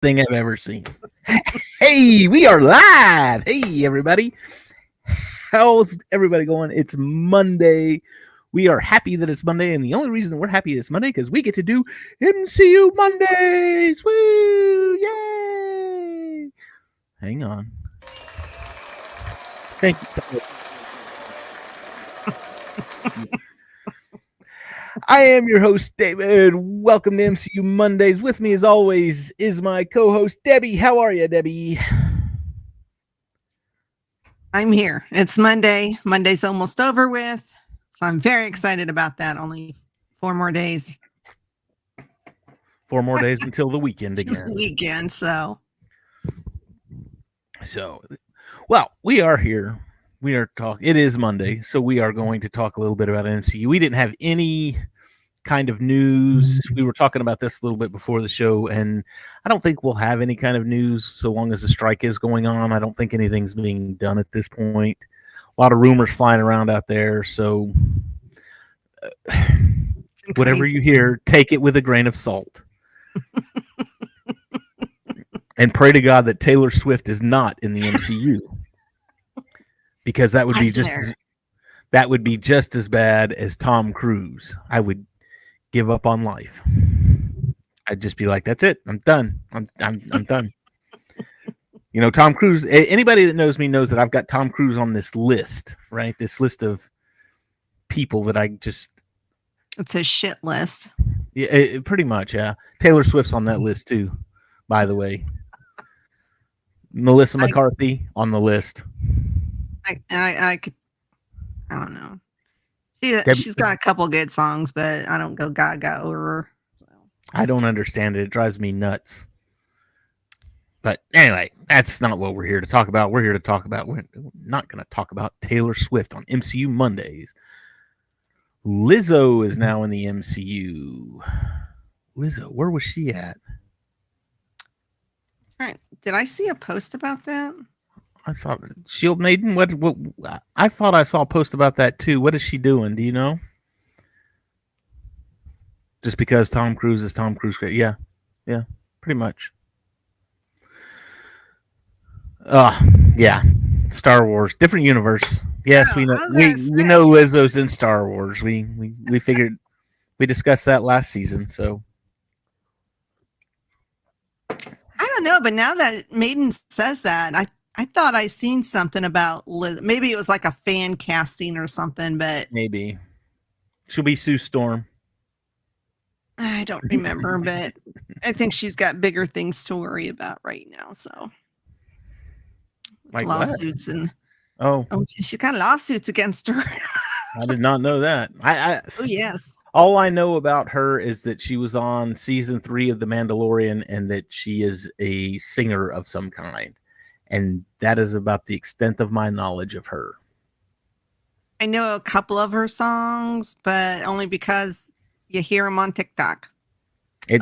thing I've ever seen. Hey, we are live. Hey, everybody. How's everybody going? It's Monday. We are happy that it's Monday, and the only reason we're happy it's Monday because we get to do MCU Mondays. Woo! Yay! Hang on. Thank you. I am your host, David. Welcome to MCU Mondays. With me, as always, is my co-host, Debbie. How are you, Debbie? I'm here. It's Monday. Monday's almost over with. So I'm very excited about that. Only 4 more days. 4 more days until the weekend again. Well, we are here. We are talking. It is Monday, so we are going to talk a little bit about MCU. We didn't have any kind of news. We were talking about this a little bit before the show, and I don't think we'll have any kind of news so long as the strike is going on. I don't think anything's being done at this point. A lot of rumors flying around out there, so whatever you hear, take it with a grain of salt. And pray to God that Taylor Swift is not in the MCU. Because that would be just as bad as Tom Cruise. I would give up on life. I'd just be like, that's it. I'm done. I'm done. You know, Tom Cruise, anybody that knows me knows that I've got Tom Cruise on this list, right? This list of people that I just... It's a shit list. Yeah, pretty much, yeah. Taylor Swift's on that list too, by the way. Melissa McCarthy on the list. I don't know. She's got a couple good songs, but I don't go gaga over her. So. I don't understand it. It drives me nuts. But anyway, that's not what we're here to talk about. We're not going to talk about Taylor Swift on MCU Mondays. Lizzo is now in the MCU. Lizzo, where was she at? All right. Did I see a post about that? I thought Shield Maiden. What? I thought I saw a post about that too. What is she doing? Do you know? Just because Tom Cruise is Tom Cruise, yeah, pretty much. Yeah, Star Wars, different universe. Yes, we know. We know Lizzo's in Star Wars. We figured we discussed that last season. So I don't know, but now that Maiden says that, I thought I seen something about Liz. Maybe it was like a fan casting or something, but maybe she'll be Sue Storm. I don't remember, but I think she's got bigger things to worry about right now. So like lawsuits what? And oh, she's got lawsuits against her. I did not know that. Oh yes. All I know about her is that she was on season 3 of The Mandalorian and that she is a singer of some kind. And that is about the extent of my knowledge of her. I know a couple of her songs, but only because you hear them on TikTok. And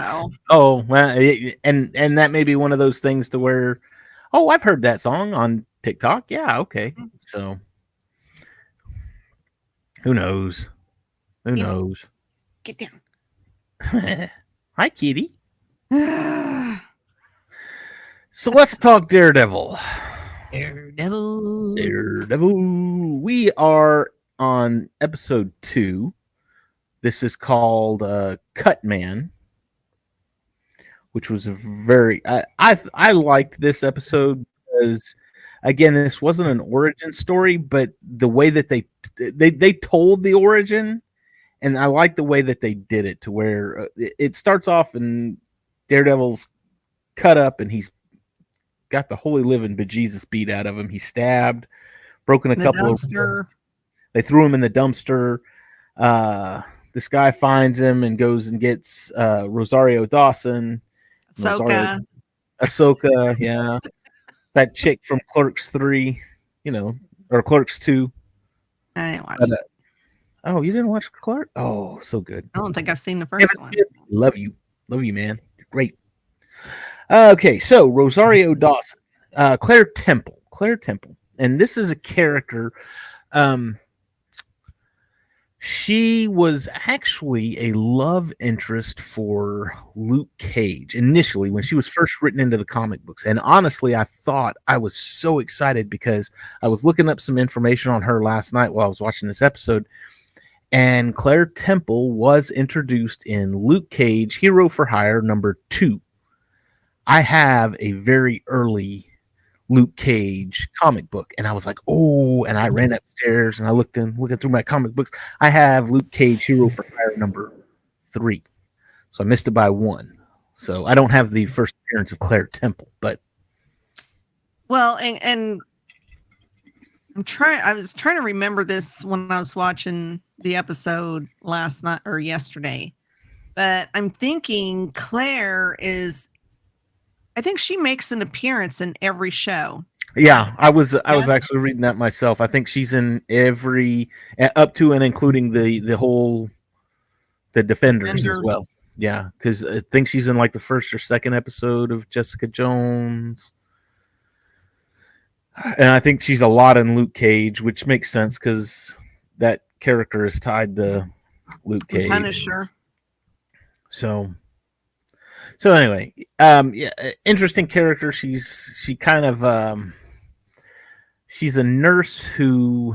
that may be one of those things to where, oh, I've heard that song on TikTok. Yeah, okay. Mm-hmm. So who knows? Who knows? Get down. Hi, kitty. So let's talk Daredevil. Daredevil. We are on episode 2. This is called Cut Man, which was a very... I liked this episode because, again, this wasn't an origin story, but the way that they told the origin, and I like the way that they did it to where it starts off and Daredevil's cut up and he's got the holy living bejesus beat out of him. He's stabbed, broken a couple of... They threw him in the dumpster. This guy finds him and goes and gets Rosario Dawson. Ahsoka, yeah. That chick from Clerks 3, or Clerks 2. I didn't watch it. Oh, you didn't watch Clerks? Oh, so good. I don't think I've seen the first one. Love you, man. You're great. Okay, so Rosario Dawson, Claire Temple, and this is a character. She was actually a love interest for Luke Cage initially when she was first written into the comic books. And honestly, I was so excited because I was looking up some information on her last night while I was watching this episode. And Claire Temple was introduced in Luke Cage Hero for Hire #2. I have a very early Luke Cage comic book, and I was like, oh, and I ran upstairs and I looking through my comic books. I have Luke Cage Hero for Hire #3, so I missed it by one. So I don't have the first appearance of Claire Temple, but well, and I was trying to remember this when I was watching the episode last night or yesterday, but I'm thinking I think she makes an appearance in every show. Yeah, I was actually reading that myself. I think she's in every up to and including the Defenders as well. Yeah, because I think she's in like the first or second episode of Jessica Jones, and I think she's a lot in Luke Cage, which makes sense because that character is tied to Luke Cage. Punisher. So anyway, yeah, interesting character. She kind of she's a nurse who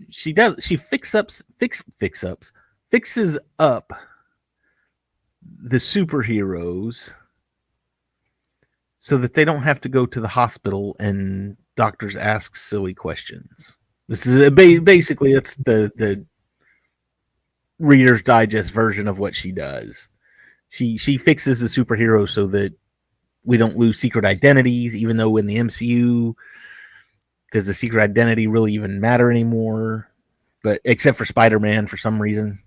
fixes up the superheroes so that they don't have to go to the hospital and doctors ask silly questions. This is basically it's the Reader's Digest version of what she does. She fixes the superheroes so that we don't lose secret identities, even though in the MCU, does the secret identity really even matter anymore? But except for Spider-Man for some reason.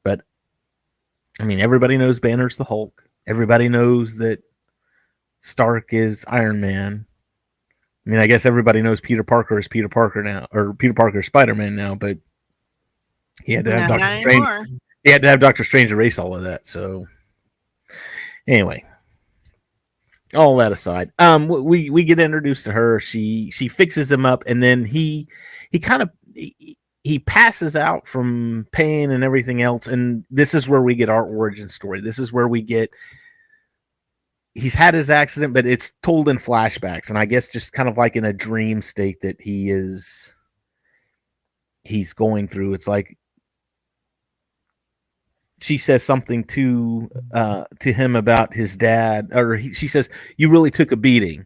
But I mean, everybody knows Banner's the Hulk. Everybody knows that Stark is Iron Man. I mean, I guess everybody knows Peter Parker is Peter Parker now, or Peter Parker is Spider-Man now, but he had to have Doctor Strange. He had to have Doctor Strange erase all of that. So anyway, all that aside, we get introduced to her. She fixes him up, and then he passes out from pain and everything else. And this is where we get our origin story. This is where we get he's had his accident, but it's told in flashbacks, and I guess just kind of like in a dream state that he's going through. It's like she says something to him about his dad, or she says, "You really took a beating,"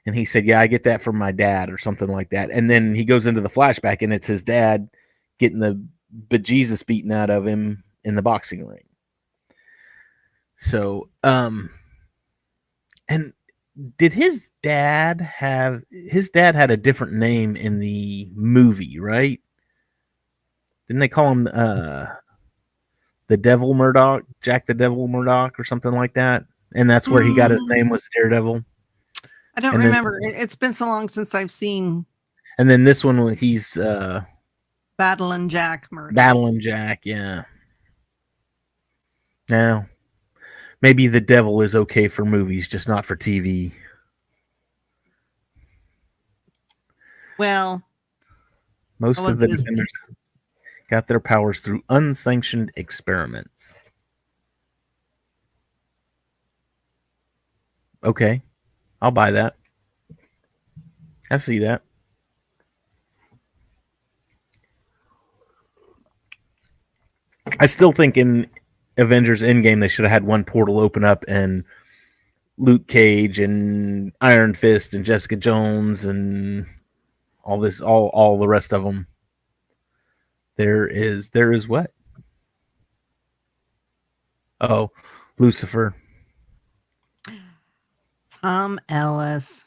and he said, "Yeah, I get that from my dad," or something like that. And then he goes into the flashback, and it's his dad getting the bejesus beaten out of him in the boxing ring. So, and did his dad had a different name in the movie, right? Didn't they call him the Devil Murdoch, Jack the Devil Murdoch, or something like that? And that's where he got his name, was Daredevil. I don't remember. It's been so long since I've seen. And then this one, he's Battling Jack Murdoch. Battling Jack, yeah. Now, maybe the devil is okay for movies, just not for TV. Well, most of the Defenders got their powers through unsanctioned experiments. Okay, I'll buy that. I see that. I still think in Avengers Endgame they should have had one portal open up and Luke Cage and Iron Fist and Jessica Jones and all the rest of them. There is what? Oh, Lucifer. Tom Ellis.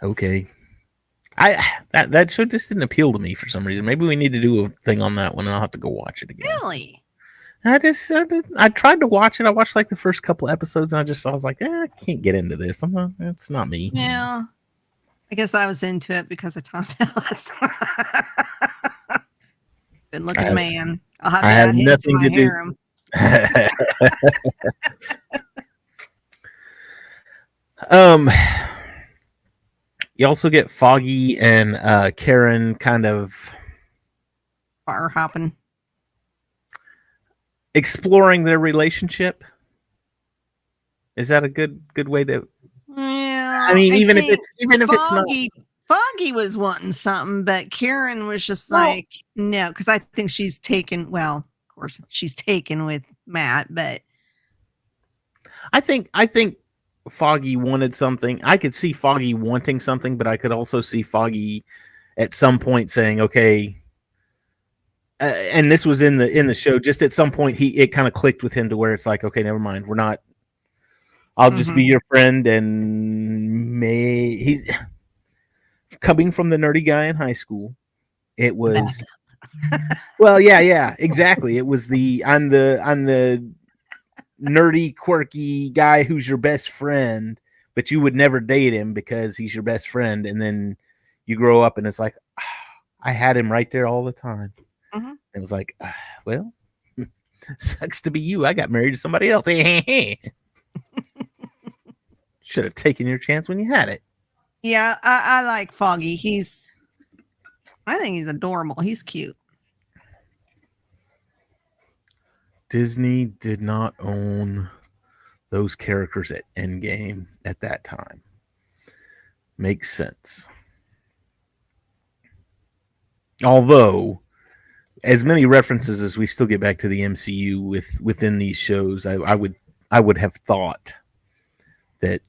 Okay. That show just didn't appeal to me for some reason. Maybe we need to do a thing on that one and I'll have to go watch it again. Really? I tried to watch it. I watched like the first couple episodes and I was like, I can't get into this. It's not me. Yeah. I guess I was into it because of Tom Ellis. Good looking man. I have nothing to do. You also get Foggy and Karen kind of Bar hopping. exploring their relationship. Is that a good way to? Yeah, I mean, I even if think it's not. Foggy was wanting something, but Karen was just Well, like, no, because I think she's taken. Well, of course, she's taken with Matt, but I think Foggy wanted something. I could see Foggy wanting something, but I could also see Foggy at some point saying, "Okay." And this was in the show. Just at some point, it kind of clicked with him to where it's like, "Okay, never mind. We're not. I'll just be your friend." And he's coming from the nerdy guy in high school. It was well, yeah, exactly. It was I'm the nerdy, quirky guy who's your best friend, but you would never date him because he's your best friend. And then you grow up and it's like, I had him right there all the time. It was like, well, sucks to be you. I got married to somebody else. Should have taken your chance when you had it. Yeah, I like Foggy. I think he's adorable. He's cute. Disney did not own those characters at Endgame at that time. Makes sense. Although, as many references as we still get back to the MCU within these shows, I would have thought that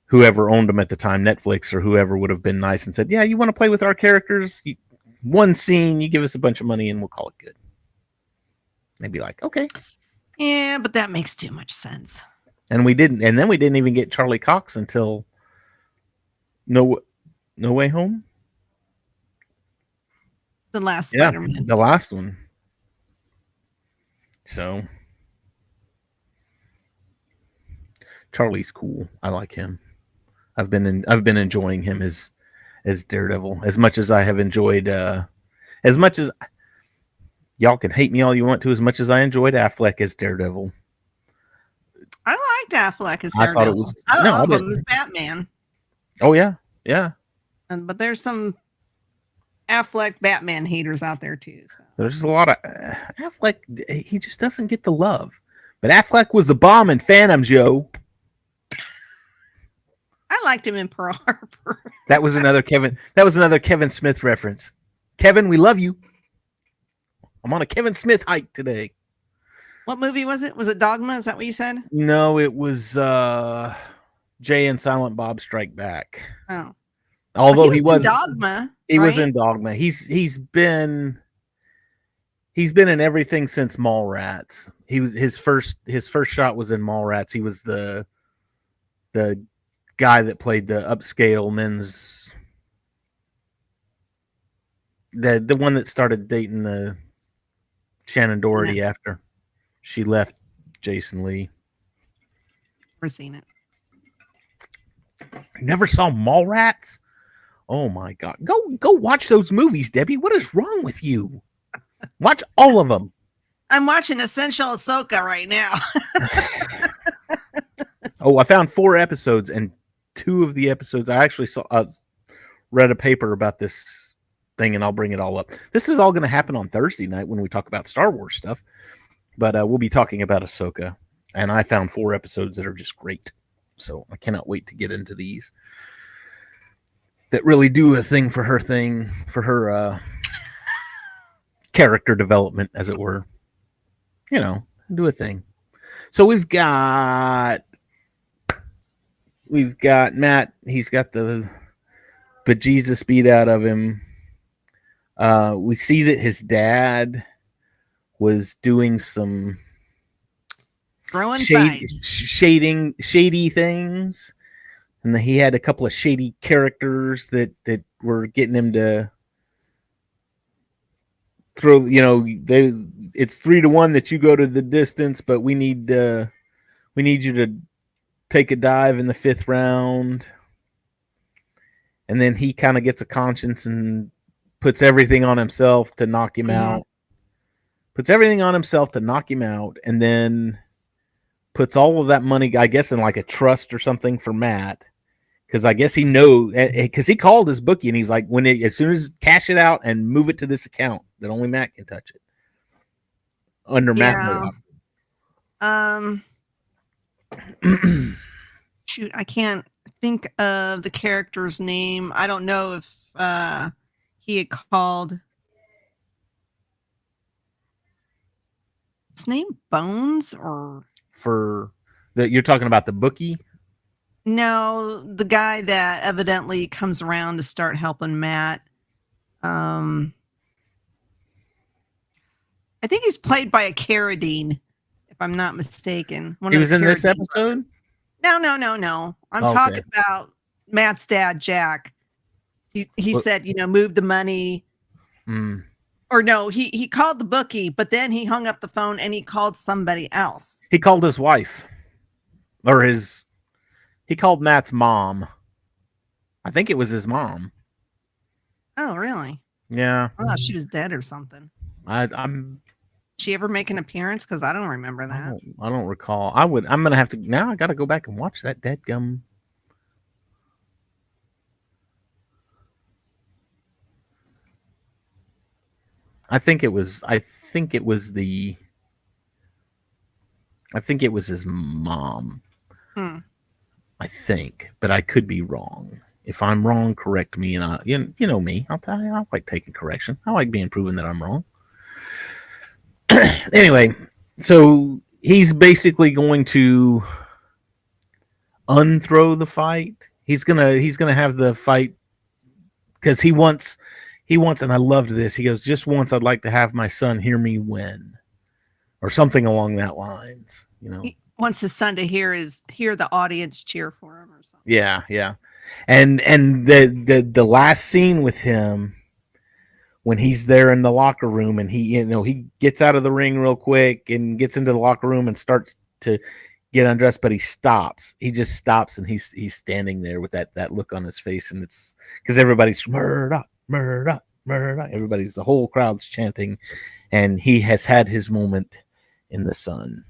whoever owned them at the time, Netflix or whoever, would have been nice and said, "Yeah, you want to play with our characters? One scene, you give us a bunch of money, and we'll call it good." They'd be like, "Okay." Yeah, but that makes too much sense. And we didn't, and then we didn't even get Charlie Cox until No Way Home. The last Spider-Man. The last one. So Charlie's cool. I like him. I've been enjoying him as Daredevil as much as I have enjoyed. As much as y'all can hate me all you want to, as much as I enjoyed Affleck as Daredevil. I liked Affleck as Daredevil. I thought it was. I love him as Batman. Oh yeah. But there's some Affleck Batman haters out there too. So. There's a lot of Affleck. He just doesn't get the love. But Affleck was the bomb in Phantom, Joe. I liked him in Pearl Harbor. That was another Kevin Smith reference. Kevin, we love you. I'm on a Kevin Smith hike today. What movie was it? Was it Dogma? Is that what you said? No, it was Jay and Silent Bob Strike Back. Oh. Although he was in Dogma. He was in Dogma. He's been in everything since Mallrats. His first shot was in Mallrats. He was the guy that played the upscale men's, the one that started dating the Shannon Doherty after she left Jason Lee. Never seen it. Never saw Mallrats? Oh my God. Go watch those movies, Debbie. What is wrong with you? Watch all of them. I'm watching Essential Ahsoka right now. Oh, I found 4 episodes, and 2 of the episodes I actually read a paper about this thing, and I'll bring it all up. This is all going to happen on Thursday night when we talk about Star Wars stuff, but we'll be talking about Ahsoka, and I found 4 episodes that are just great. So I cannot wait to get into these that really do a thing for her character development, as it were. Do a thing. So we've got Matt. He's got the bejesus beat out of him. We see that his dad was doing some shady things, and he had a couple of shady characters that were getting him to throw. It's 3-1 that you go to the distance, but we need you to take a dive in the 5th round. And then he kind of gets a conscience and puts everything on himself to knock him out. Puts everything on himself to knock him out, and then puts all of that money, I guess, in like a trust or something for Matt, because I guess he know because he called his bookie and he's like, as soon as cash it out and move it to this account that only Matt can touch it under Matt Yeah. Murdock. Shoot, I can't think of the character's name. I don't know if he had called his name Bones or For you're talking about the bookie? no, the guy that evidently comes around to start helping Matt. I think he's played by a Carradine, if I'm not mistaken. He was in this episode? No. I'm talking about Matt's dad, Jack. He said, move the money. Mm. Or no, he called the bookie, but then he hung up the phone and he called somebody else. He called his wife. Or he called Matt's mom. I think it was his mom. Oh, really? Yeah. I thought she was dead or something. I'm she ever make an appearance? Because I don't remember that. I don't recall. I'm gonna have to now. I got to go back and watch that deadgum. I think it was his mom. I think, but I could be wrong. If I'm wrong, correct me. And you know me. I'll tell you. I like taking correction. I like being proven that I'm wrong. Anyway, so he's basically going to unthrow the fight. He's gonna have the fight because he wants, and I loved this. He goes, just once, I'd like to have my son hear me win, or something along that lines. He wants his son to hear the audience cheer for him or something. Yeah. And the last scene with him, when he's there in the locker room and he gets out of the ring real quick and gets into the locker room and starts to get undressed, but he stops. He just stops and he's standing there with that look on his face, and it's because everybody's Murdoch. Everybody's, the whole crowd's chanting, and he has had his moment in the sun.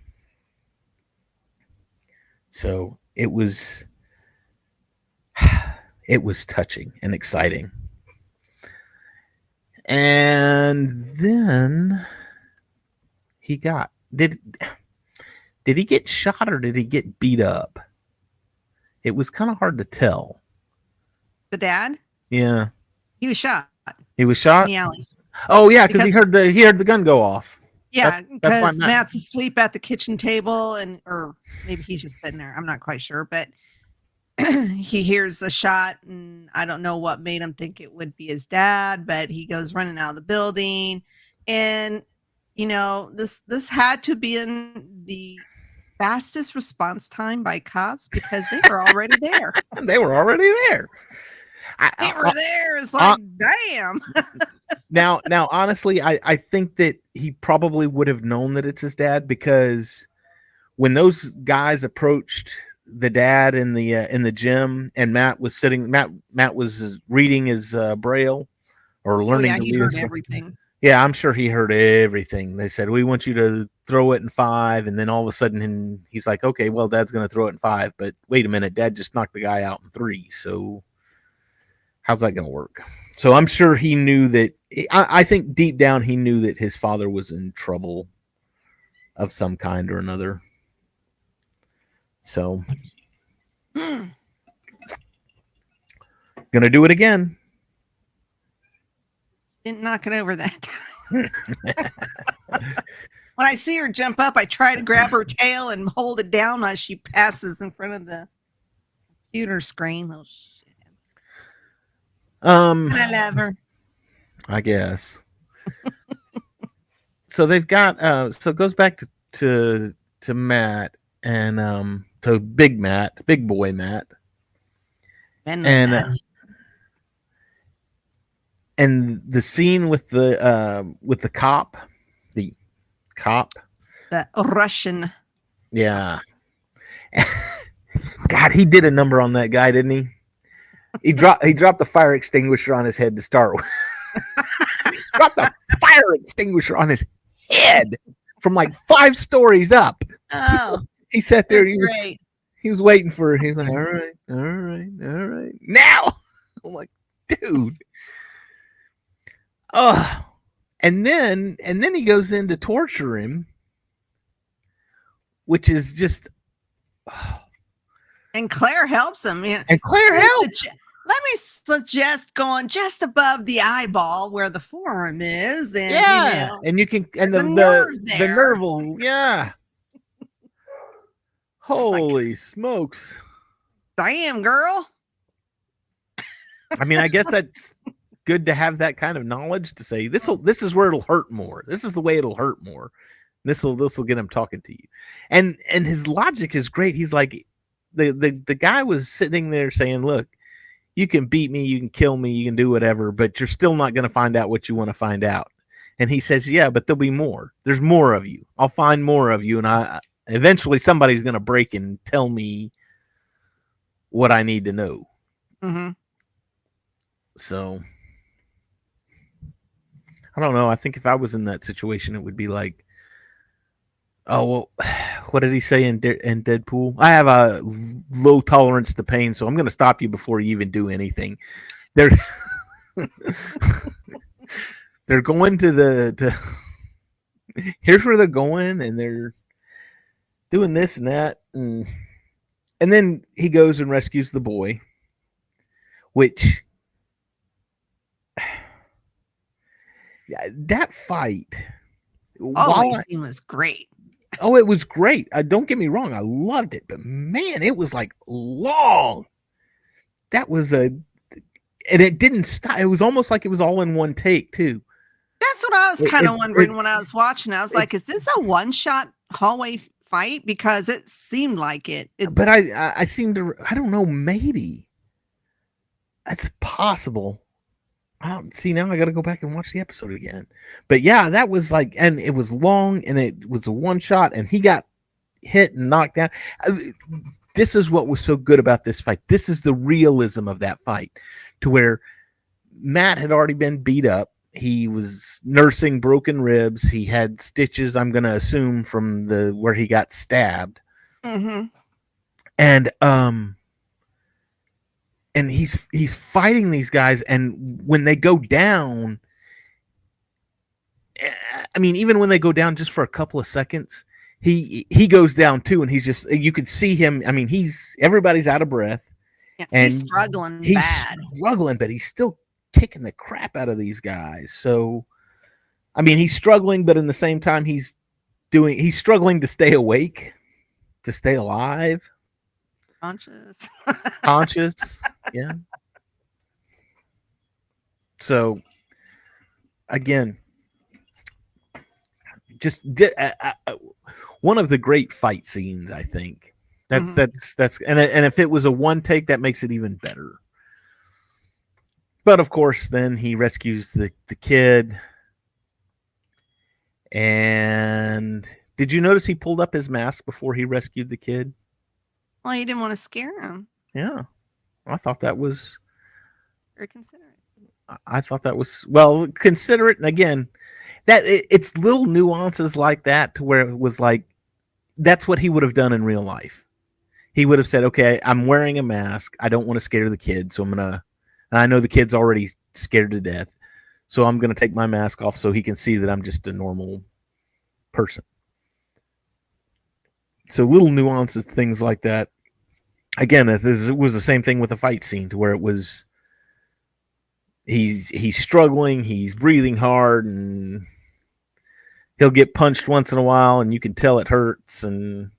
So it was touching and exciting. And then he did he get shot or did he get beat up? It was kind of hard to tell. The dad? Yeah. He was shot. He was shot? In the alley. Oh yeah, because he heard the gun go off. Yeah, because Matt's asleep at the kitchen table, or maybe he's just sitting there. I'm not quite sure, but he hears a shot, and I don't know what made him think it would be his dad, but he goes running out of the building, and this had to be in the fastest response time by cops because they were already there. They were already there. They were there. It's like, damn. Now, honestly, I think that he probably would have known that it's his dad, because when those guys approached the dad in the gym and Matt was reading his Braille or learning to he read heard his everything. Yeah, I'm sure he heard everything. They said, we want you to throw it in 5. And then all of a sudden he's like, okay, well, Dad's going to throw it in 5. But wait a minute, Dad just knocked the guy out in 3. So how's that going to work? So I'm sure he knew that. I think deep down he knew that his father was in trouble of some kind or another. So gonna do it again. Didn't knock it over that time. When I see her jump up, I try to grab her tail and hold it down as she passes in front of the computer screen. Oh shit. I love her. I guess. So they've got so it goes back to Matt and to Big Boy Matt. And the scene with the cop, the Russian. Yeah. God, he did a number on that guy, didn't he? He dropped the fire extinguisher on his head to start with. Dropped the fire extinguisher on his head from like 5 stories up. Oh, he sat there. He was waiting for it. He's like, all right, all right, all right. Now, I'm like, dude. Oh, and then he goes in to torture him, which is just. Oh. And Claire helps him. Yeah. And Claire helps. Let me suggest going just above the eyeball where the forearm is, and and you can, and the nerve will, Holy like, smokes! Damn, girl. I mean, I guess that's good to have that kind of knowledge to say this is where it'll hurt more. This is the way it'll hurt more. This will get him talking to you, and his logic is great. He's like, the guy was sitting there saying, look, you can beat me, you can kill me, you can do whatever, but you're still not going to find out what you want to find out. And he says, yeah, but there'll be more. There's more of you. I'll find more of you. And eventually somebody's going to break and tell me what I need to know. Mm-hmm. So I don't know. I think if I was in that situation, it would be like, oh, well, what did he say in Deadpool? I have a low tolerance to pain, so I'm going to stop you before you even do anything. They're going to here's where they're going, and they're doing this and that, and then he goes and rescues the boy, which that fight. The scene was great. Oh, it was great. Don't get me wrong. I loved it. But, man, it was, like, long. That was and it didn't stop. It was almost like it was all in one take, too. That's what I was kind of wondering when I was watching. I was like, is this a one-shot hallway fight? Because it seemed like it. But I seem to, I don't know, maybe. That's possible. See, now I got to go back and watch the episode again. But yeah, that was like, and it was long, and it was a one shot, and he got hit and knocked down. This is what was so good about this fight. This is the realism of that fight, to where Matt had already been beat up. He was nursing broken ribs. He had stitches, I'm going to assume, from where he got stabbed. Mm-hmm. And he's fighting these guys, and when they go down, I mean, even when they go down just for a couple of seconds, he goes down too, and he's just, you could see him. I mean, everybody's out of breath, and he's struggling bad. Struggling, but he's still kicking the crap out of these guys. So, I mean, he's struggling, but in the same time, he's struggling to stay awake, to stay alive. Conscious, yeah. So, again, just one of the great fight scenes, I think. That's and if it was a one take, that makes it even better. But of course, then he rescues the kid. And did you notice he pulled up his mask before he rescued the kid? Well, he didn't want to scare him. Yeah. I thought that was very considerate. I thought that was, considerate. And again, it's little nuances like that to where it was like, that's what he would have done in real life. He would have said, okay, I'm wearing a mask. I don't want to scare the kid. So and I know the kid's already scared to death. So I'm going to take my mask off so he can see that I'm just a normal person. So little nuances, things like that. Again, it was the same thing with the fight scene, to where it was he's struggling, he's breathing hard, and he'll get punched once in a while, and you can tell it hurts, and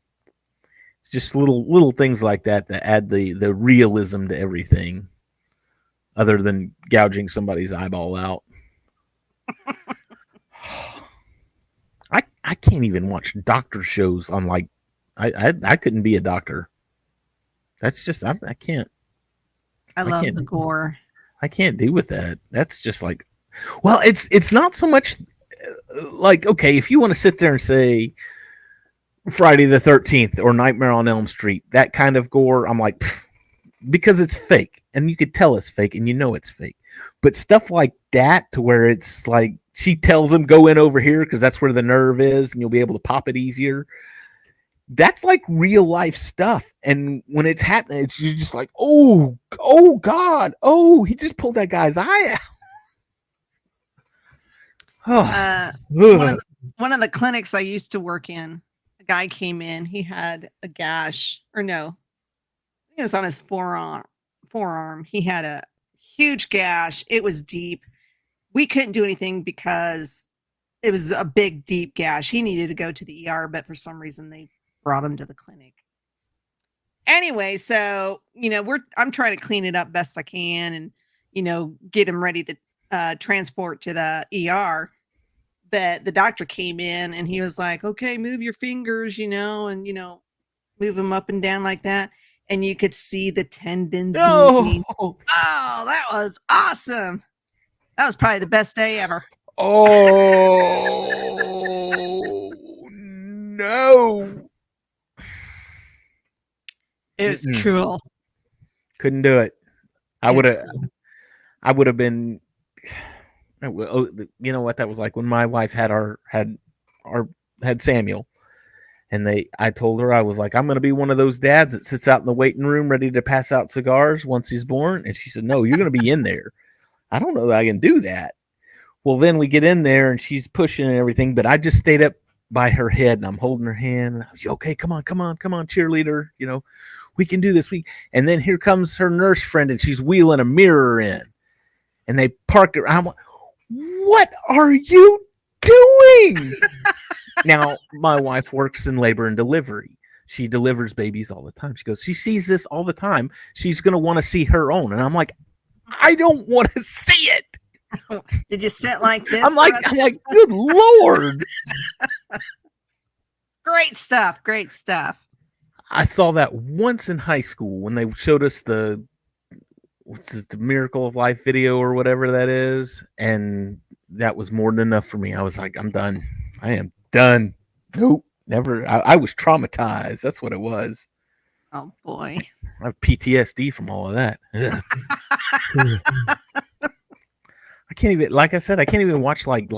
it's just little things like that add the realism to everything, other than gouging somebody's eyeball out. I can't even watch doctor shows on, like, I couldn't be a doctor. That's just, I can't. I love the gore. I can't do with that. That's just like, well, it's not so much like, okay, if you want to sit there and say Friday the 13th or Nightmare on Elm Street, that kind of gore, I'm like, because it's fake, and you could tell it's fake, and you know it's fake. But stuff like that, to where it's like she tells him, go in over here because that's where the nerve is, and you'll be able to pop it easier. that's like real life stuff. And when it's happening, you're just like, oh God, he just pulled that guy's eye out. One of the clinics I used to work in, a guy came in. He had a gash, or no, it was on his forearm. He had a huge gash. It was deep. We couldn't do anything because it was a big, deep gash. He needed to go to the ER, but for some reason they brought him to the clinic. Anyway, so, I'm trying to clean it up best I can and, get him ready to transport to the ER. But the doctor came in and he was like, okay, move your fingers, and, move them up and down like that. And you could see the tendons moving. Oh, that was awesome. That was probably the best day ever. Oh, no. It was cool. Couldn't do it. I would have been, you know what that was like when my wife had Samuel. And I told her, I was like, I'm going to be one of those dads that sits out in the waiting room ready to pass out cigars once he's born. And she said, no, you're going to be in there. I don't know that I can do that. Well, then we get in there and she's pushing and everything, but I just stayed up by her head and I'm holding her hand. Okay, come on, cheerleader. We can do this. And then here comes her nurse friend and she's wheeling a mirror in and they parked her. I'm like, what are you doing? Now, my wife works in labor and delivery. She delivers babies all the time. She goes, she sees this all the time. She's going to want to see her own. And I'm like, I don't want to see it. Did you sit like this? I'm like, good Lord. Great stuff. I saw that once in high school when they showed us the Miracle of Life video or whatever that is. And that was more than enough for me. I was like, I'm done. I am done. Nope. Never. I was traumatized. That's what it was. Oh boy. I have PTSD from all of that. I can't even, like I said, I can't even watch like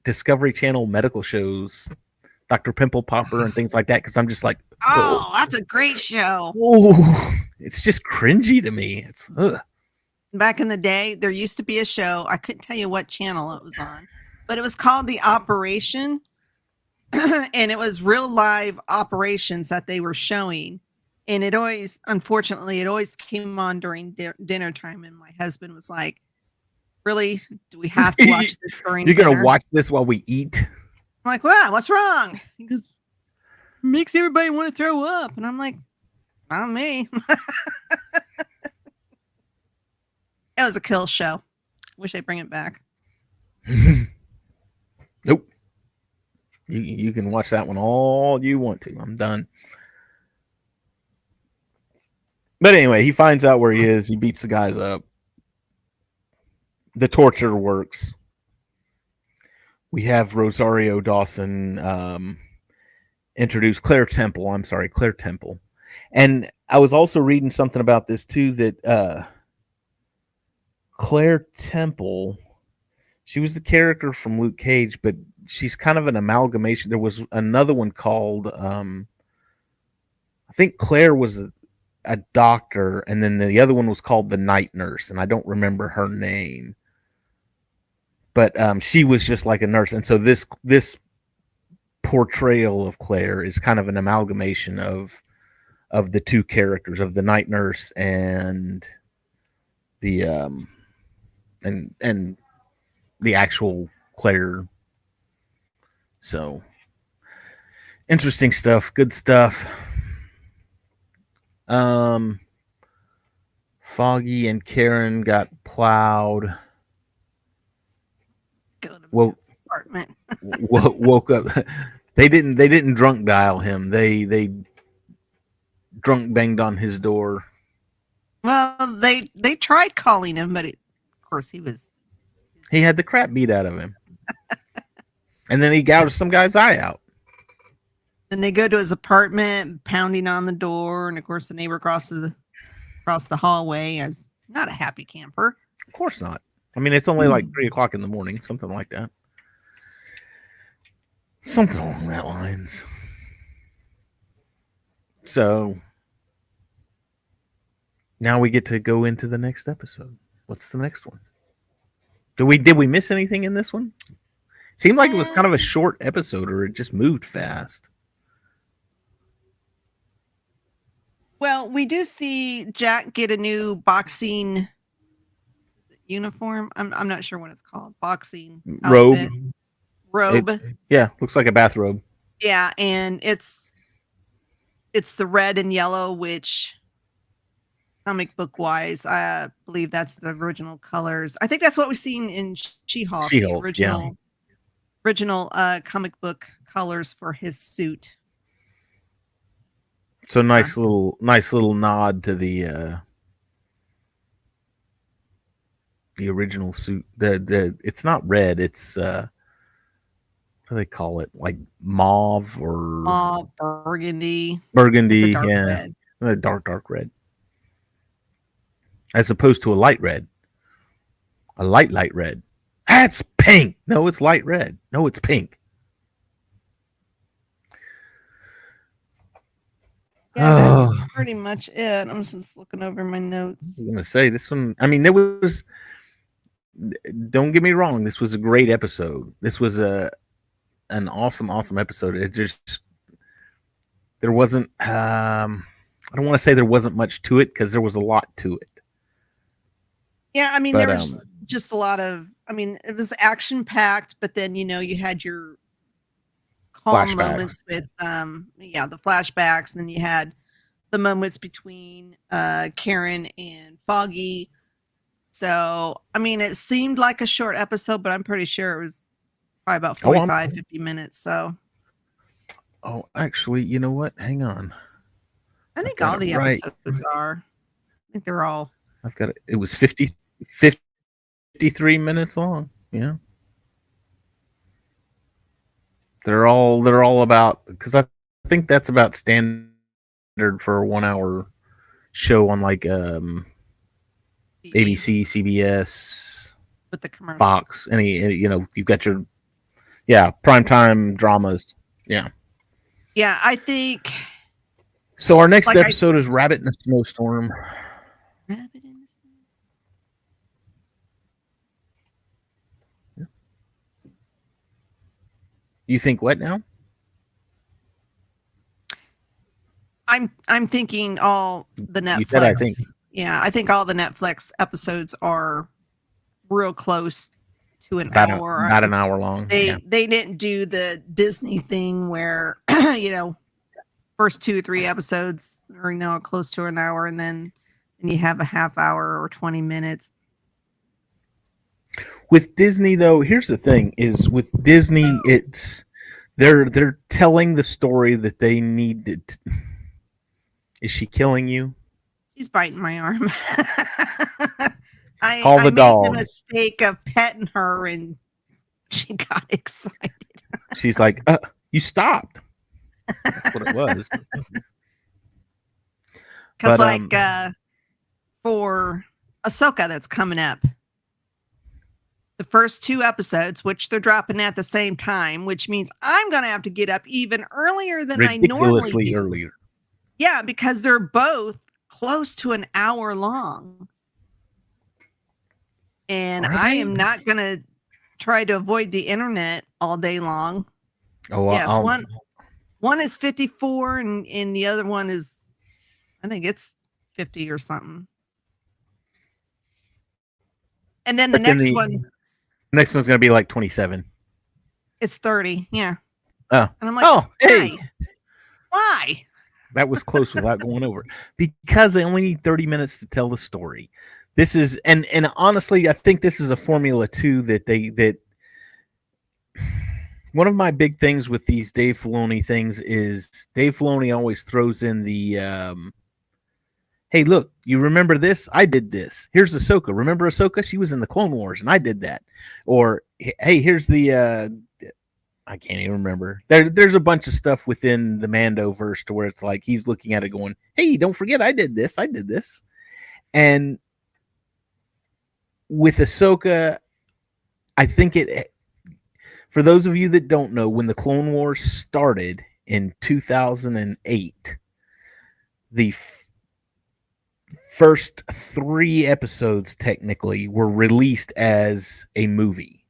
Discovery Channel medical shows, Dr. Pimple Popper and things like that, because I'm just like, oh, that's a great show. Oh, it's just cringy to me. It's Back in the day, there used to be a show. I couldn't tell you what channel it was on, but it was called The Operation, and it was real live operations that they were showing. And it always came on during dinner time, and my husband was like, really, do we have to watch this during You're dinner? Gonna watch this while we eat? I'm like, wow, what's wrong? He goes, it makes everybody want to throw up. And I'm like, not me. It was a kill show. Wish they'd bring it back. Nope. You can watch that one all you want to. I'm done. But anyway, he finds out where he is. He beats the guys up. The torture works. We have Rosario Dawson introduce Claire Temple. And I was also reading something about this too, that Claire Temple, she was the character from Luke Cage, but she's kind of an amalgamation. There was another one called, I think Claire was a doctor, and then the other one was called the Night Nurse, and I don't remember her name. But she was just like a nurse. And so this portrayal of Claire is kind of an amalgamation of the two characters, of the Night Nurse and the and the actual Claire. So interesting stuff, good stuff. Foggy and Karen got plowed. Apartment. Woke up. They didn't drunk dial him. They drunk banged on his door. Well, they tried calling him, but of course he had the crap beat out of him. And then he gouged some guy's eye out. Then they go to his apartment, pounding on the door, and of course the neighbor crosses the hallway. I was not a happy camper. Of course not. I mean, it's only like 3:00 in the morning, something like that. Something along that lines. So now we get to go into the next episode. What's the next one? Did we miss anything in this one? Seemed like it was kind of a short episode, or it just moved fast. Well, we do see Jack get a new boxing uniform. I'm not sure what it's called. Boxing outfit. Robe. Yeah, looks like a bathrobe. Yeah, and it's the red and yellow, which comic book wise, I believe that's the original colors. I think that's what we've seen in She-Hulk, the original comic book colors for his suit. So nice little nod to the original suit. The it's not red, it's what do they call it? Like mauve or burgundy. Burgundy, red. A dark red. As opposed to a light red. A light red. That's pink. No, it's light red. No, it's pink. Yeah, that's pretty much it. I'm just looking over my notes. I was going to say this one. I mean, there was. Don't get me wrong. This was a great episode. This was an awesome episode. It just there wasn't. I don't want to say there wasn't much to it because there was a lot to it. Yeah, I mean, there was just a lot of. I mean, it was action packed, but then you had your calm moments with the flashbacks, and then you had the moments between Karen and Foggy. So I mean, it seemed like a short episode, but I'm pretty sure it was probably about 50 minutes. So actually, you know what, hang on, I think all the episodes are. I think they're all. I've got it. It was 53 minutes long. Yeah. They're all about, because I think that's about standard for a 1 hour show on like ABC, CBS, with the commercials. Fox, any you've got your primetime dramas. Yeah. Yeah, I think. So our next episode is Rabbit in a Snowstorm. Rabbit in a Snowstorm. Yeah. You think what now? I'm thinking all the Netflix. You said I think. Yeah, I think all the Netflix episodes are real close to an hour. About an hour long. They didn't do the Disney thing where first 2 or 3 episodes are close to an hour, and then you have a half hour or 20 minutes. With Disney though, here's the thing: is with Disney, it's they're telling the story that they need to. Is she killing you? She's biting my arm. I made the mistake of petting her, and she got excited. She's like, you stopped. That's what it was. Because for Ahsoka that's coming up, the first 2 episodes, which they're dropping at the same time, which means I'm going to have to get up even earlier than I normally do. Earlier. Yeah, because they're both close to an hour long. And I am not going to try to avoid the internet all day long. Oh, yes, one is 54 and the other one is, I think it's 50 or something. And then the next one's going to be like 27. It's 30. Yeah. Oh. And I'm like, hey. Why? That was close without going over. Because they only need 30 minutes to tell the story. This is, and honestly, I think this is a formula too that one of my big things with these Dave Filoni things is Dave Filoni always throws in the, hey, look, you remember this? I did this. Here's Ahsoka. Remember Ahsoka? She was in the Clone Wars and I did that. Or, hey, here's the, I can't even remember. There's a bunch of stuff within the Mando verse to where it's like he's looking at it going, hey, don't forget I did this. And with Ahsoka, I think for those of you that don't know, when the Clone Wars started in 2008, the first 3 episodes technically were released as a movie.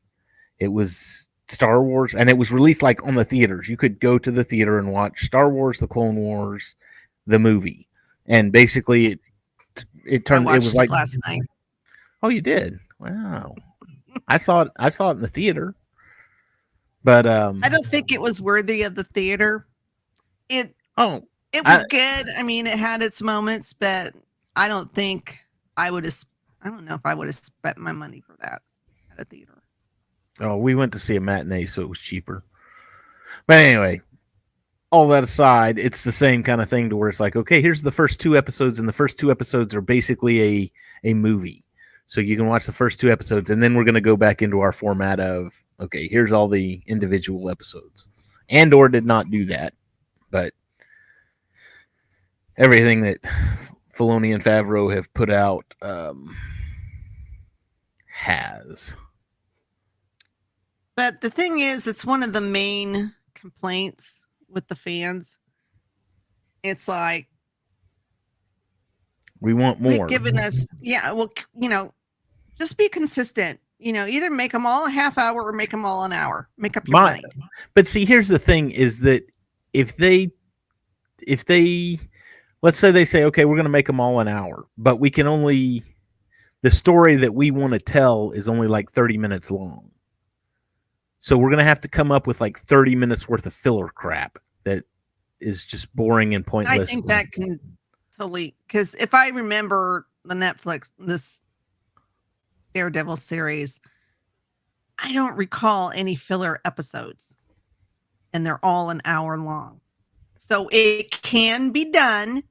It was Star Wars, and it was released like on the theaters. You could go to the theater and watch Star Wars: The Clone Wars, the movie, and basically it turned. I watched it was like last night. Oh, you did? Wow. I saw it in the theater, but I don't think it was worthy of the theater. It was good. I mean, it had its moments, but I don't think I would have. I don't know if I would have spent my money for that at a theater. Oh, we went to see a matinee, so it was cheaper. But anyway, all that aside, it's the same kind of thing to where it's like, okay, here's the first 2 episodes, and the first 2 episodes are basically a movie. So you can watch the first 2 episodes, and then we're going to go back into our format of, okay, here's all the individual episodes. Andor did not do that, but everything that Filoni and Favreau have put out has. But the thing is, it's one of the main complaints with the fans. It's like, we want more. Giving us, well, just be consistent. Either make them all a half hour or make them all an hour. Make up your mind. But see, here's the thing: is that if they, let's say they say, okay, we're going to make them all an hour, but we can only, the story that we want to tell is only like 30 minutes long. So we're going to have to come up with like 30 minutes worth of filler crap that is just boring and pointless. I think that can totally, because if I remember the Netflix, this Daredevil series, I don't recall any filler episodes, and they're all an hour long. So it can be done.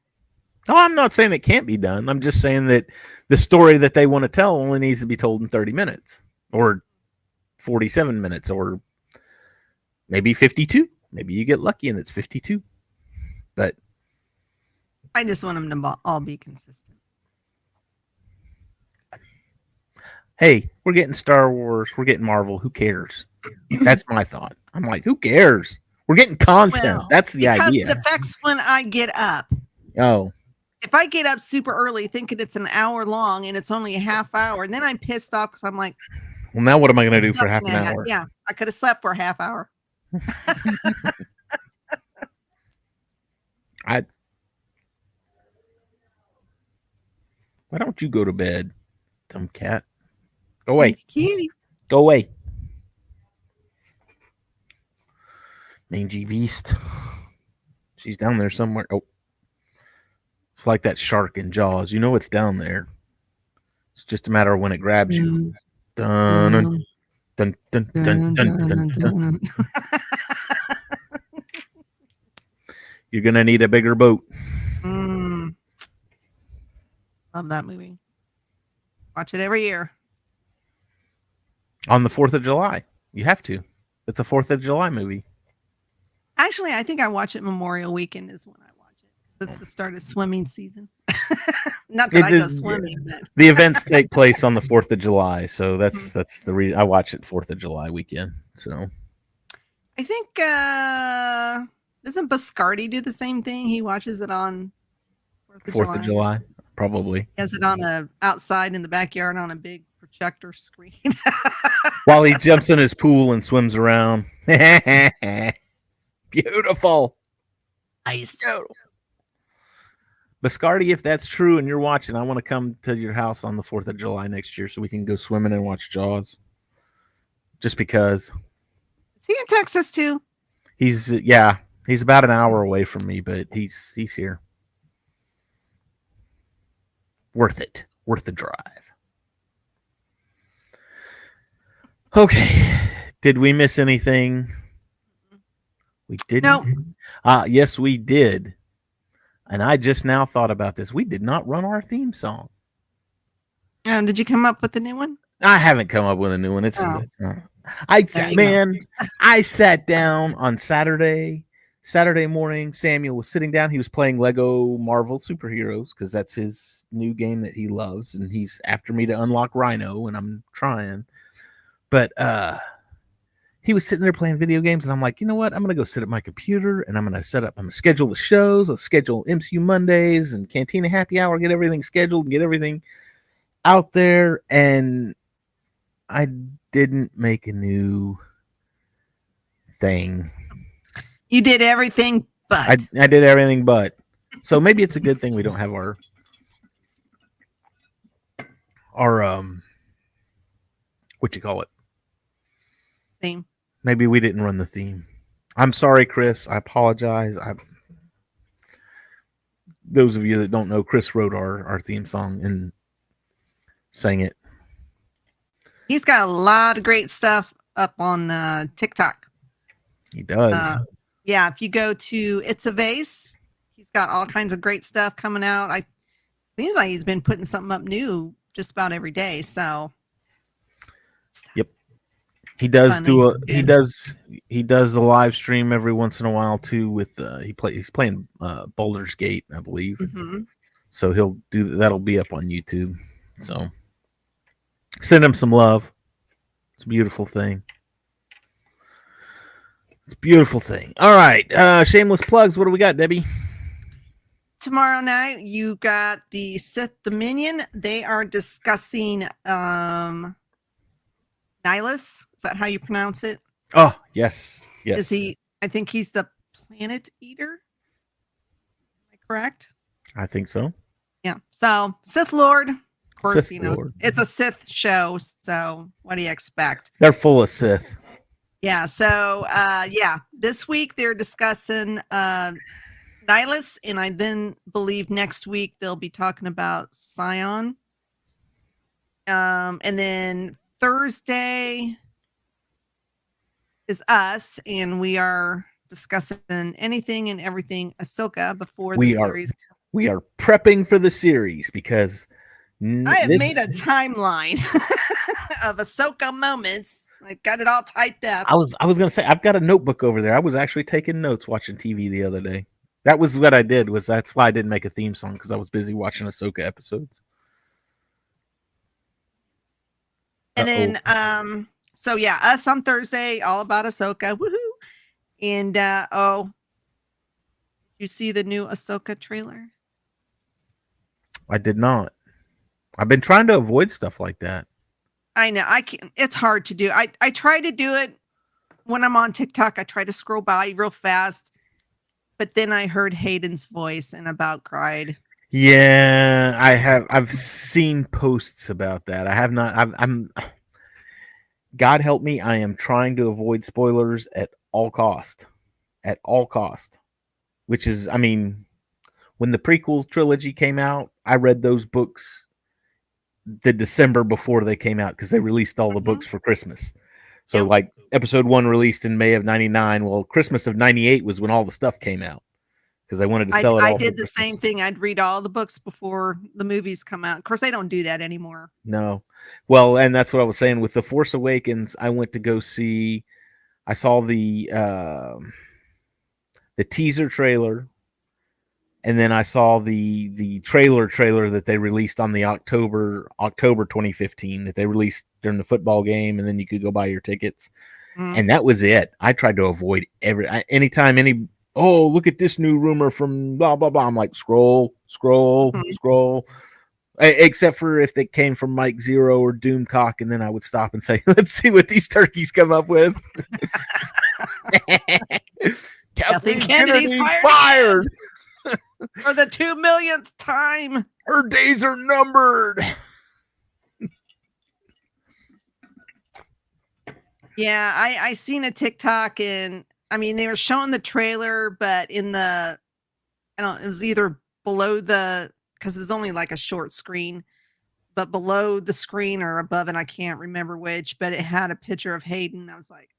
No, I'm not saying it can't be done. I'm just saying that the story that they want to tell only needs to be told in 30 minutes or 47 minutes or maybe 52. Maybe you get lucky and it's 52. But I just want them to all be consistent. Hey, we're getting Star Wars. We're getting Marvel. Who cares? That's my thought. I'm like, who cares? We're getting content. Well, that's the idea. Because it affects when I get up. Oh. If I get up super early thinking it's an hour long and it's only a half hour, and then I'm pissed off because I'm like, well, now what am I going to do for half an hour? Yeah, I could have slept for a half hour. Why don't you go to bed, dumb cat? Go away. Kitty. Go away. Mangy beast. She's down there somewhere. Oh. It's like that shark in Jaws. You know it's down there. It's just a matter of when it grabs you. Dun, dun, dun, dun, dun, dun, dun, dun. You're going to need a bigger boat. Love that movie. Watch it every year. On the 4th of July. You have to. It's a 4th of July movie. Actually, I think I watch it Memorial Weekend is when I watch it. It's the start of swimming season. Not that I go swimming. But. The events take place on the 4th of July. So that's the reason I watch it 4th of July weekend. So I think doesn't Biscardi do the same thing? He watches it on 4th of July. Probably. He has it on outside in the backyard on a big projector screen. While he jumps in his pool and swims around. Beautiful. Ice. Biscardi, if that's true and you're watching, I want to come to your house on the 4th of July next year so we can go swimming and watch Jaws. Just because. Is he in Texas too? He's about an hour away from me, but he's here. Worth it. Worth the drive. Okay. Did we miss anything? We didn't. No. Yes, we did. And I just now thought about this. We did not run our theme song. Did you come up with a new one? I haven't come up with a new one. I sat down on Saturday morning. Samuel was sitting down. He was playing Lego Marvel Superheroes because that's his new game that he loves, and he's after me to unlock Rhino, and I'm trying. But he was sitting there playing video games, and I'm like, you know what? I'm gonna go sit at my computer, and I'm gonna schedule the shows. I'll schedule MCU Mondays and Cantina Happy Hour, get everything scheduled, and get everything out there. And I didn't make a new thing. You did everything but. I did everything but. So maybe it's a good thing we don't have our what you call it? Theme. Maybe we didn't run the theme. I'm sorry, Chris. I apologize. Those of you that don't know, Chris wrote our theme song and sang it. He's got a lot of great stuff up on TikTok. He does. Yeah, if you go to It's a Vase, he's got all kinds of great stuff coming out. Seems like he's been putting something up new just about every day. So, yep, he does he does the live stream every once in a while too. With he's playing Baldur's Gate, I believe. Mm-hmm. So he'll do that'll be up on YouTube. So send him some love. It's a beautiful thing. It's a beautiful thing. All right, shameless plugs. What do we got, Debbie? Tomorrow night, you got the Sith Dominion. They are discussing Nihilus. Is that how you pronounce it? Oh, yes. Yes. Is he? I think he's the Planet Eater. Am I correct? I think so. Yeah. So, Sith Lord. Of course, Sith Lord. it's a Sith show. So, what do you expect? They're full of Sith. Yeah. So, this week they're discussing Nihilus, and I then believe next week they'll be talking about Scion. And then Thursday is us, and we are discussing anything and everything Ahsoka before the series. We are prepping for the series because I have made a timeline of Ahsoka moments. I've got it all typed up. I was gonna say I've got a notebook over there. I was actually taking notes watching TV the other day. That was what I did. That's why I didn't make a theme song, because I was busy watching Ahsoka episodes. And then, us on Thursday, all about Ahsoka. Woohoo! And you see the new Ahsoka trailer? I did not. I've been trying to avoid stuff like that. I know. I can't. It's hard to do. I try to do it when I'm on TikTok. I try to scroll by real fast. But then I heard Hayden's voice and about cried. Yeah, I've seen posts about that. I have not. I'm. God help me. I am trying to avoid spoilers at all cost. At all cost. Which is, I mean, when the prequel trilogy came out, I read those books the December before they came out, because they released all the books for Christmas. So like episode 1 released in May of 99. Well, Christmas of 98 was when all the stuff came out, because they wanted to sell it all. I did the same thing. I'd read all the books before the movies come out. Of course, they don't do that anymore. No. Well, and that's what I was saying with The Force Awakens. I went to go see, I saw the teaser trailer, and then I saw the trailer that they released on the October 2015, that they released during the football game, and then you could go buy your tickets. And that was it. I tried to avoid anytime look at this new rumor from blah blah blah. I'm like, scroll. Except for if they came from Mike Zero or Doomcock, and then I would stop and say, let's see what these turkeys come up with. Kathleen Kennedy's fired. For the 2 millionth time. Her days are numbered. Yeah, I seen a TikTok, and I mean, they were showing the trailer, but it was either below because it was only like a short screen, but below the screen or above, and I can't remember which, but it had a picture of Hayden. I was like,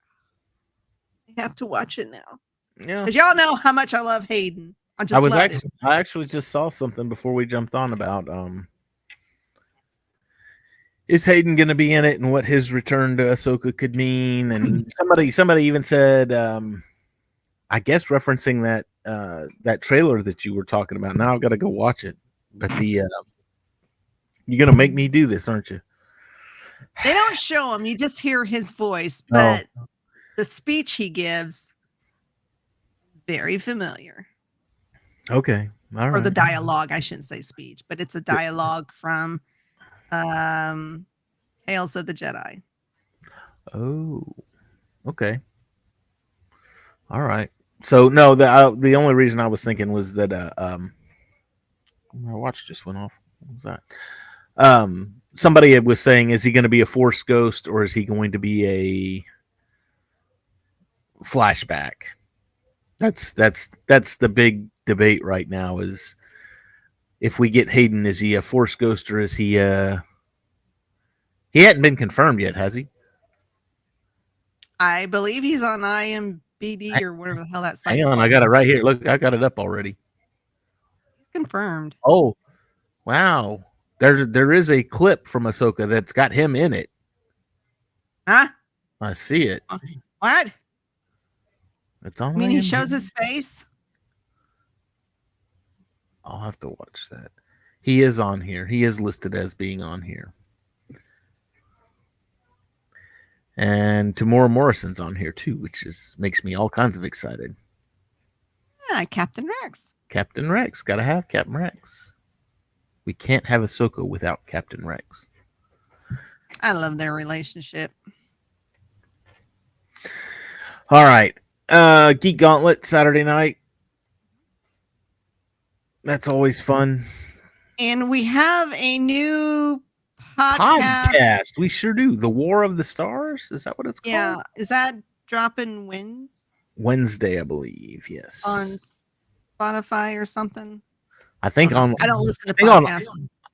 I have to watch it now. Yeah. Because y'all know how much I love Hayden. I actually just saw something before we jumped on about is Hayden going to be in it, and what his return to Ahsoka could mean. And somebody even said, I guess referencing that trailer that you were talking about. Now I've got to go watch it. But you're going to make me do this, aren't you? They don't show him. You just hear his voice. But the speech he gives is very familiar. Okay. All right. Or the dialogue, I shouldn't say speech, but it's a dialogue from Tales of the Jedi. Oh, okay. All right. So no, the only reason I was thinking was that my watch just went off. What was that? Somebody was saying, is he going to be a Force ghost or is he going to be a flashback? That's the big debate right now. Is if we get Hayden, is he a Force ghost or is he? He hadn't been confirmed yet, has he? I believe he's on IMDb or whatever the hell that site's Hang on, called. I got it right here. Look, I got it up already. He's confirmed. Oh, wow. There is a clip from Ahsoka that's got him in it. Huh? I see it. What? It's on. I mean, he shows his face. I'll have to watch that. He is on here. He is listed as being on here. And Tamora Morrison's on here too, which makes me all kinds of excited. Yeah, Captain Rex. Captain Rex. Gotta have Captain Rex. We can't have Ahsoka without Captain Rex. I love their relationship. All right. Geek Gauntlet Saturday night. That's always fun. And we have a new podcast. We sure do. The War of the Stars? Is that what it's called? Yeah. Is that dropping Wednesday, I believe. Yes. On Spotify or something? I think on. I don't listen to podcasts.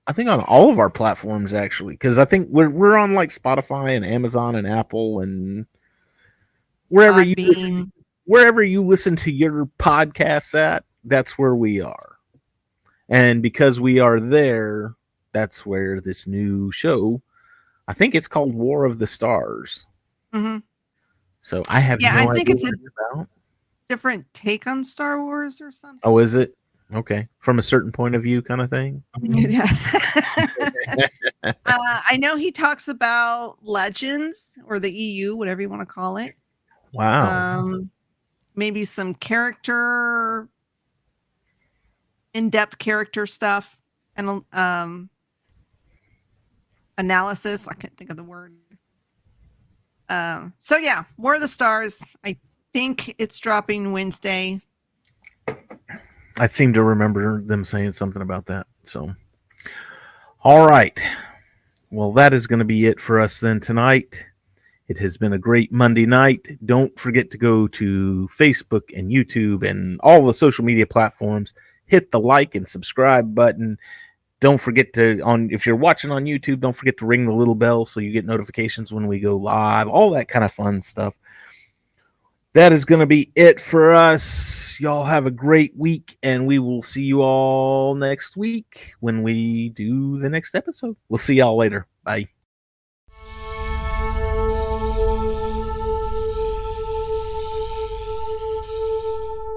I think on all of our platforms actually, because I think we're on like Spotify and Amazon and Apple and wherever you listen to your podcasts at. That's where we are, and because we are there, that's where this new show. I think it's called War of the Stars. Mm-hmm. So I have no I think idea it's a different take on Star Wars or something. Oh, is it? Okay. From a certain point of view kind of thing? Yeah. I know he talks about Legends or the EU, whatever you want to call it. Wow. Maybe some in-depth character stuff and analysis. I can't think of the word. So yeah, War of the Stars. I think it's dropping Wednesday. I seem to remember them saying something about that. So, all right. Well, that is going to be it for us then tonight. It has been a great Monday night. Don't forget to go to Facebook and YouTube and all the social media platforms. Hit the like and subscribe button. Don't forget if you're watching on YouTube, don't forget to ring the little bell so you get notifications when we go live. All that kind of fun stuff. That is going to be it for us. Y'all have a great week, and we will see you all next week when we do the next episode. We'll see y'all later. Bye.